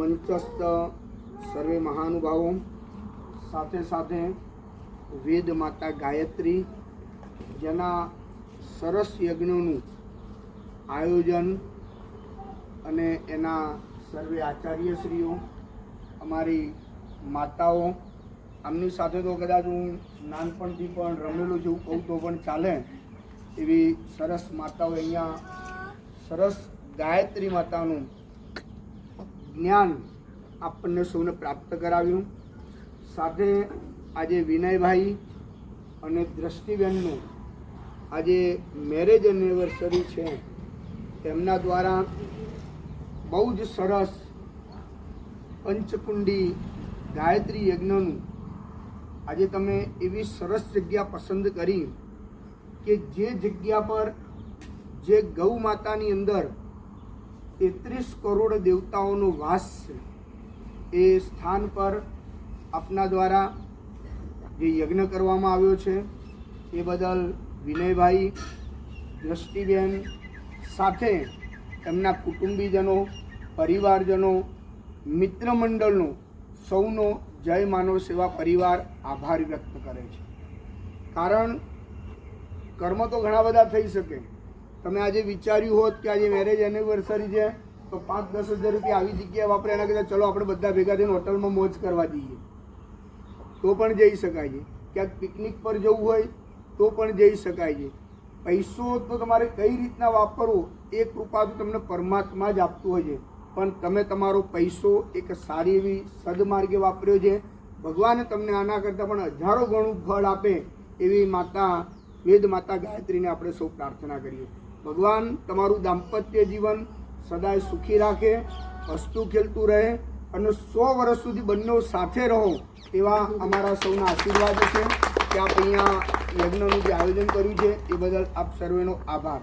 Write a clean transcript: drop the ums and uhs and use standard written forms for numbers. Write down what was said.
મંચસ્થ સર્વે મહાનુભાવો, સાથે સાથે વેદ માતા ગાયત્રી, જેના સરસ યજ્ઞનું આયોજન અને એના સર્વે આચાર્યશ્રીઓ, અમારી માતાઓ, આમની સાથે તો કદાચ હું નાનપણથી પણ રમેલું છું કહું તો પણ ચાલે એવી સરસ માતાઓ અહીંયા સરસ ગાયત્રી માતાનું જ્ઞાન આપણને સૌને પ્રાપ્ત કરાવ્યું. સાથે આજે વિનયભાઈ અને દ્રષ્ટિબેનનું આજે મેરેજ એનિવર્સરી છે, તેમના દ્વારા બહુ જ સરસ પંચકુંડી ગાયત્રી યજ્ઞનું આજે તમે એવી સરસ જગ્યા પસંદ કરી કે જે જગ્યા પર જે ગૌ માતાની અંદર 33 કરોડ દેવતાઓનો વાસ છે, એ સ્થાન પર આપના દ્વારા જે યજ્ઞ કરવામાં આવ્યો છે એ બદલ વિનયભાઈ, દ્રષ્ટિબેન સાથે એમના કુટુંબીજનો, પરિવારજનો, મિત્ર મંડળનો સૌનો જય માનવ સેવા પરિવાર આભાર વ્યક્ત કરે છે. કારણ કર્મ તો ઘણા બધા થઈ શકે. તમે આજે વિચાર્યું હોત કે આજે મેરેજ એનિવર્સરી છે તો 5-10 હજાર રૂપિયા આવી જગ્યાએ વાપરે, એના કરતાં ચલો આપણે બધા ભેગા થઈને હોટલમાં મોજ કરવા જઈએ તો પણ જઈ શકાય છે. ક્યાંક પિકનિક પર જવું હોય તો પણ જઈ શકાય છે. પૈસો તો તમારે કઈ રીતના વાપરવો એ કૃપા તો તમને પરમાત્મા જ આપતું હોય છે, પણ તમે તમારો પૈસો એક સારી એવી સદમાર્ગે વાપર્યો છે. ભગવાને તમને આના કરતાં પણ હજારો ગણું ફળ આપે એવી માતા વેદ માતા ગાયત્રીને આપણે સૌ પ્રાર્થના કરીએ. ભગવાન તમારું દાંપત્ય જીવન સદાય સુખી રાખે, હસતું ખેલતું રહે અને 100 વર્ષ સુધી બંને સાથે રહો એવા અમારા સૌના આશીર્વાદ છે કે આપ અહીંયા યજ્ઞનું જે આયોજન કર્યું છે એ બદલ આપ સર્વેનો આભાર.